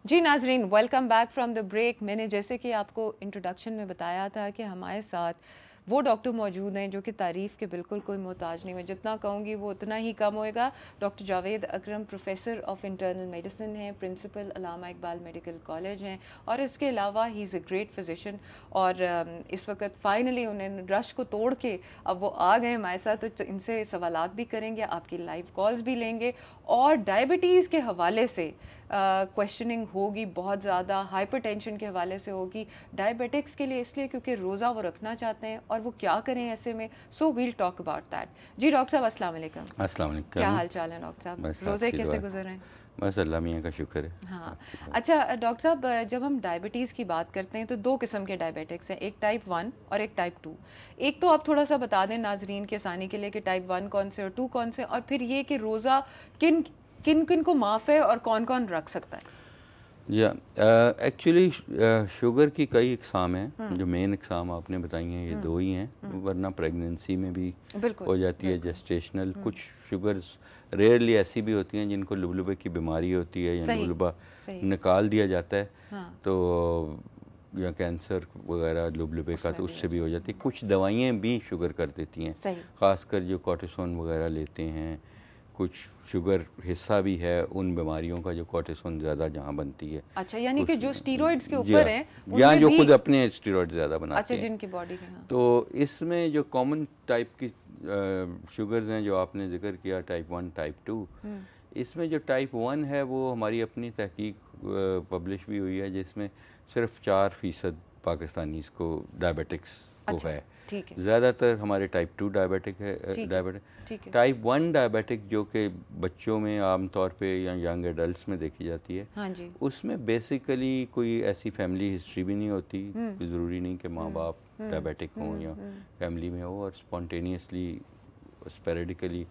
جی ناظرین، welcome back from the break. میں نے جیسے کہ آپ کو انٹروڈکشن میں بتایا تھا کہ ہمارے ساتھ وہ ڈاکٹر موجود ہیں جو کہ تعریف کے بالکل کوئی محتاج نہیں. میں جتنا کہوں گی وہ اتنا ہی کم ہوئے گا. Doctor Javed Akram professor of internal medicine ہیں، principal Allama Iqbal medical college ہیں، اور اس کے علاوہ ہی از اے گریٹ فزیشین. اور اس وقت فائنلی انہیں رش کو توڑ کے اب وہ آ گئے ہمارے ساتھ، تو ان سے سوالات بھی کریں گے، آپ کی لائیو کالز بھی لیں گے، اور ڈائبٹیز کے حوالے سے کویشچننگ ہوگی بہت زیادہ، ہائپر ٹینشن کے حوالے سے ہوگی، ڈائبیٹکس کے لیے اس لیے کیونکہ روزہ وہ رکھنا چاہتے ہیں اور وہ کیا کریں ایسے میں. So we'll talk about that. جی ڈاکٹر صاحب السلام علیکم. السلام علیکم. کیا حال چال ہے ڈاکٹر صاحب؟ روزے کیسے گزر رہے ہیں؟ بس اللہ میاں کا شکر ہے. ہاں اچھا ڈاکٹر صاحب، جب ہم ڈائبٹیز کی بات کرتے ہیں تو دو قسم کے ڈائبیٹکس ہیں، ایک ٹائپ 1 اور ایک ٹائپ 2. ایک تو آپ تھوڑا سا بتا دیں ناظرین کے آسانی کے لیے کہ ٹائپ 1 کون سے اور 2 کون سے، اور پھر یہ کہ روزہ کن کن کن کو معاف ہے اور کون کون رکھ سکتا ہے. ایکچولی شوگر کی کئی اقسام ہیں. جو مین اقسام آپ نے بتائی ہیں یہ دو ہی ہیں، ورنہ پریگننسی میں بھی ہو جاتی ہے، جسٹیشنل. کچھ شوگرز ریئرلی ایسی بھی ہوتی ہیں جن کو لبلبے کی بیماری ہوتی ہے یا لبلبہ نکال دیا جاتا ہے تو یا کینسر وغیرہ لبلبے کا، تو اس سے بھی ہو جاتی ہے. کچھ دوائیں بھی شوگر کر دیتی ہیں، خاص کر جو کورٹیسون وغیرہ لیتے ہیں. کچھ شوگر حصہ بھی ہے ان بیماریوں کا جو کورٹیسون زیادہ جہاں بنتی ہے. اچھا، یعنی کہ جو اسٹیرائڈز کے اوپر ہیں یا جو خود اپنے اسٹیرائڈ زیادہ بناتے ہیں، جن کی باڈی کے. تو اس میں جو کامن ٹائپ کی شوگرز ہیں جو آپ نے ذکر کیا، ٹائپ 1 ٹائپ 2، اس میں جو ٹائپ 1 ہے وہ ہماری اپنی تحقیق پبلش بھی ہوئی ہے، جس میں صرف 4% پاکستانیز کو ڈائبیٹکس کو ہے. زیادہ تر ہمارے ٹائپ 2 ڈائبیٹک ہے. ٹائپ 1 ڈائبیٹک جو کہ بچوں میں عام طور پہ یا ینگ ایڈلٹس میں دیکھی جاتی ہے، اس میں بیسیکلی کوئی ایسی فیملی ہسٹری بھی نہیں ہوتی. ضروری نہیں کہ ماں باپ ڈائبیٹک ہوں یا فیملی میں ہو، اور اسپونٹینیسلی اسپیریڈیکلی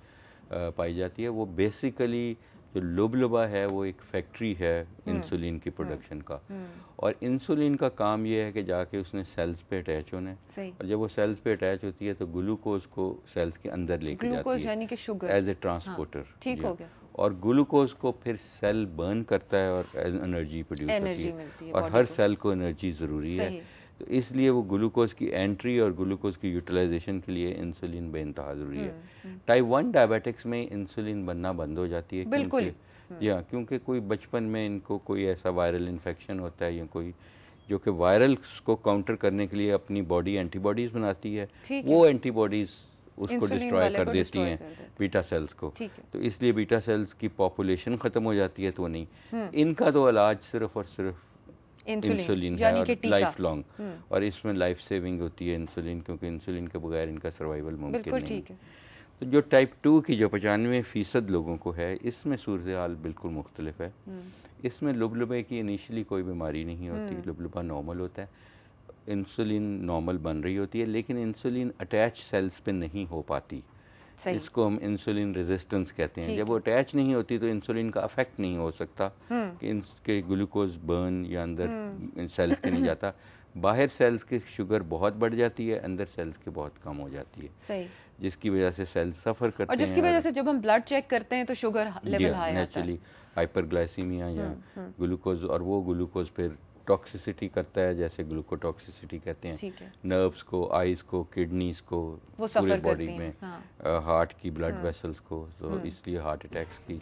پائی جاتی ہے. وہ بیسیکلی جو لبلبہ ہے وہ ایک فیکٹری ہے انسولین کی پروڈکشن کا، اور انسولین کا کام یہ ہے کہ جا کے اس نے سیلز پہ اٹیچ ہونا ہے، اور جب وہ سیلز پہ اٹیچ ہوتی ہے تو گلوکوز کو سیلز کے اندر لے کے جاتی ہے ایز اے ٹرانسپورٹر. ٹھیک ہو گیا. اور گلوکوز کو پھر سیل برن کرتا ہے اور انرجی پروڈیوس ہوتی ہے، اور ہر سیل کو انرجی ضروری ہے. تو اس لیے وہ گلوکوز کی انٹری اور گلوکوز کی یوٹیلائزیشن کے لیے انسولین بے انتہا ضروری ہے. ٹائپ 1 ڈائبیٹکس میں انسولین بننا بند ہو جاتی ہے، کیونکہ کوئی بچپن میں ان کو کوئی ایسا وائرل انفیکشن ہوتا ہے یا کوئی جو کہ وائرل کو کاؤنٹر کرنے کے لیے اپنی باڈی اینٹی باڈیز بناتی ہے. وہ اینٹی باڈیز اس کو ڈسٹروائے کر دیتی ہیں بیٹا سیلز کو. تو اس لیے بیٹا سیلز کی پاپولیشن ختم ہو جاتی ہے. تو وہ نہیں، ان کا تو علاج صرف اور صرف انسولین ہے، اور لائف لانگ، اور اس میں لائف سیونگ ہوتی ہے انسولین، کیونکہ انسولین کے بغیر ان کا سروائیول ممکن نہیں. تو جو ٹائپ 2 کی جو 95% لوگوں کو ہے، اس میں صورتحال بالکل مختلف ہے. اس میں لبلبے کی انیشلی کوئی بیماری نہیں ہوتی، لبلبہ نارمل ہوتا ہے، انسولین نارمل بن رہی ہوتی ہے، لیکن انسولین اٹیچ سیلز پہ نہیں ہو پاتی. اس کو ہم انسولین ریزسٹنس کہتے ہیں. جب وہ اٹیچ نہیں ہوتی تو انسولین کا افیکٹ نہیں ہو سکتا کہ گلوکوز برن یا اندر سیلز کے نہیں جاتا. باہر سیلز کی شوگر بہت بڑھ جاتی ہے، اندر سیلز کی بہت کم ہو جاتی ہے، جس کی وجہ سے سیلز سفر کرتے ہیں، اور جس کی وجہ سے جب ہم بلڈ چیک کرتے ہیں تو شوگر لیول ہائی آتا ہے، نیچرلی ہائپر گلائسیمیا یا گلوکوز. اور وہ گلوکوز پھر ٹاکسیسٹی کرتا ہے، جیسے گلوکوٹاکسیسٹی کہتے ہیں، نروز کو، آئیز کو، کڈنیز کو، پورے باڈی میں، ہارٹ کی بلڈ ویسلز کو. تو اس لیے ہارٹ اٹیکس کی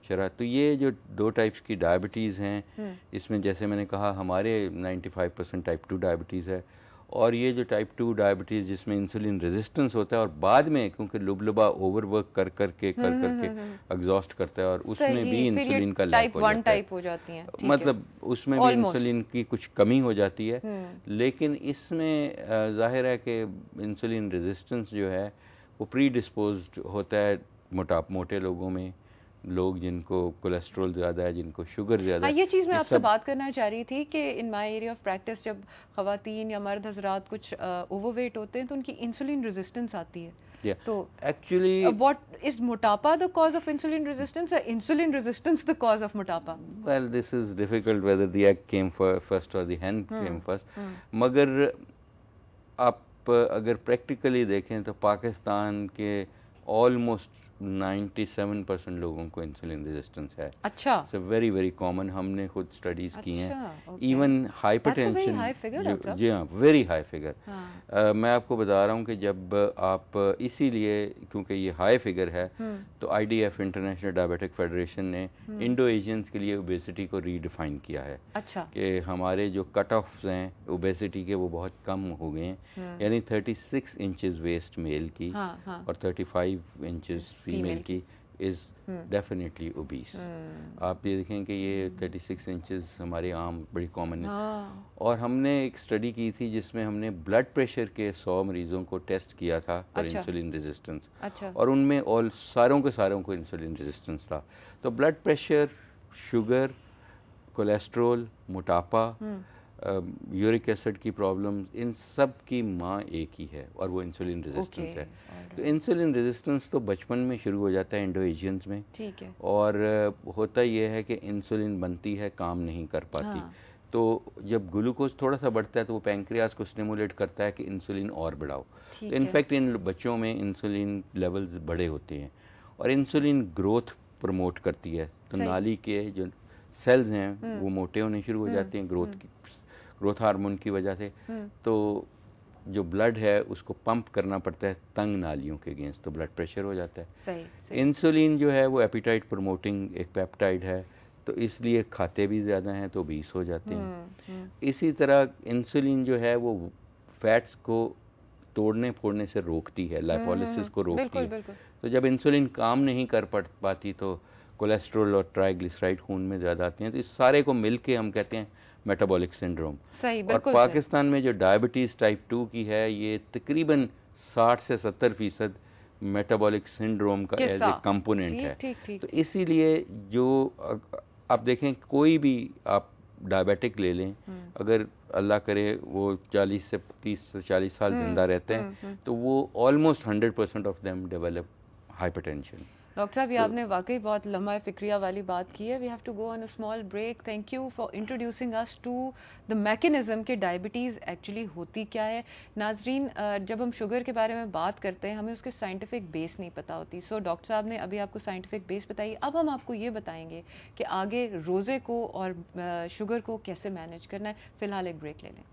شرح. تو یہ جو 2 ٹائپس کی ڈائبٹیز ہیں، اس میں جیسے میں نے کہا ہمارے 95% ٹائپ 2 ڈائبٹیز ہے، اور یہ جو ٹائپ 2 ڈائبٹیز جس میں انسولین ریزسٹنس ہوتا ہے، اور بعد میں کیونکہ لبلبہ اوور ورک کر کے ایگزاسٹ کرتا ہے، اور اس میں بھی انسولین کا لیک ہو جاتا ہے، مطلب اس میں بھی انسولین کی کچھ کمی ہو جاتی ہے. لیکن اس میں ظاہر ہے کہ انسولین ریزسٹنس جو ہے وہ پری ڈسپوزڈ ہوتا ہے موٹے لوگوں میں، لوگ جن کو کولیسٹرول زیادہ ہے، جن کو شوگر زیادہ ہے. یہ چیز میں آپ سے بات کرنا چاہ رہی تھی کہ ان مائی ایریا آف پریکٹس جب خواتین یا مرد حضرات کچھ اوور ویٹ ہوتے ہیں تو ان کی انسولین ریزسٹنس آتی ہے. تو ایکچولی واٹ از موٹاپا the cause of insulin resistance or insulin resistance the cause of موٹاپا؟ Well, this is difficult whether the egg came first or the hen came first. مگر آپ اگر پریکٹیکلی دیکھیں تو پاکستان کے آلموسٹ 97% لوگوں کو انسولین ریزسٹنس ہے. اچھا. ویری ویری کامن, ہم نے خود اسٹڈیز کی ہیں. okay. ایون ہائپر ٹینشن, جی ہاں ویری ہائی فگر. میں آپ کو بتا رہا ہوں کہ جب آپ اسی لیے کیونکہ یہ ہائی فگر ہے تو I D F international diabetic federation نے انڈو ایشینز کے لیے اوبیسٹی کو ری ڈیفائن کیا ہے. اچھا. کہ ہمارے جو کٹ آفز ہیں اوبیسٹی کے وہ بہت کم ہو گئے ہیں, یعنی 36 انچز ویسٹ میل کی اور 35 انچز فیمیل کی از ڈیفینیٹلی اوبیس. آپ یہ دیکھیں کہ یہ 36 انچز ہمارے عام بڑی کامن ہے. اور ہم نے ایک اسٹڈی کی تھی جس میں ہم نے بلڈ پریشر کے 100 مریضوں کو ٹیسٹ کیا تھا فار انسولین ریزسٹنس, اور ان میں ساروں کو انسولین ریزسٹنس تھا. تو بلڈ پریشر, شوگر, کولیسٹرول, موٹاپا, یورک ایسڈ کی پرابلمز, ان سب کی ماں ایک ہی ہے اور وہ انسولین ریزسٹنس ہے. تو انسولین ریزسٹنس تو بچپن میں شروع ہو جاتا ہے انڈو ایشینز میں, اور ہوتا یہ ہے کہ انسولین بنتی ہے, کام نہیں کر پاتی. تو جب گلوکوز تھوڑا سا بڑھتا ہے تو وہ پینکریاس کو اسٹیمولیٹ کرتا ہے کہ انسولین اور بڑھاؤ. تو انفیکٹ ان بچوں میں انسولین لیولز بڑے ہوتے ہیں, اور انسولین گروتھ پروموٹ کرتی ہے. تو نالی کے جو سیلز ہیں وہ موٹے ہونے شروع ہو جاتے ہیں گروتھ ہارمون کی وجہ سے. تو جو بلڈ ہے اس کو پمپ کرنا پڑتا ہے تنگ نالیوں کے اگینسٹ, تو بلڈ پریشر ہو جاتا ہے. انسولین جو ہے وہ ایپیٹائٹ پروموٹنگ ایک پیپٹائڈ ہے, تو اس لیے کھاتے بھی زیادہ ہیں تو obese ہو جاتے ہیں. اسی طرح انسولین جو ہے وہ فیٹس کو توڑنے پھوڑنے سے روکتی ہے, لائپولیسس کو روکتی ہے. تو جب انسولین کام نہیں کر پاتی تو کولیسٹرول اور ٹرائیگلیسرائڈ خون میں زیادہ آتے ہیں. تو اس سارے کو مل کے ہم کہتے ہیں میٹابولک سنڈروم. اور پاکستان میں جو ڈائبٹیز ٹائپ 2 کی ہے یہ تقریباً 60 سے 70% میٹابولک سنڈروم کا ایز اے کمپوننٹ ہے. تو اسی لیے جو آپ دیکھیں کوئی بھی آپ ڈائبیٹک لے لیں, اگر اللہ کرے وہ 40 سے 30 سے 40 سال زندہ رہتے ہیں تو وہ almost 100% of them develop hyper tension. Doctor صاحب یہ آپ نے واقعی بہت لمحہ فکریہ والی بات کی ہے. We have to go on a small break. Thank you for introducing us to the mechanism کہ ڈائبٹیز ایکچولی ہوتی کیا ہے. ناظرین, جب ہم شوگر کے بارے میں بات کرتے ہیں ہمیں اس کے سائنٹیفک بیس نہیں پتہ ہوتی. سو ڈاکٹر صاحب نے ابھی آپ کو سائنٹیفک بیس بتائی. اب ہم آپ کو یہ بتائیں گے کہ آگے روزے کو اور شوگر کو کیسے مینیج کرنا ہے. فی الحال ایک بریک لے لیں.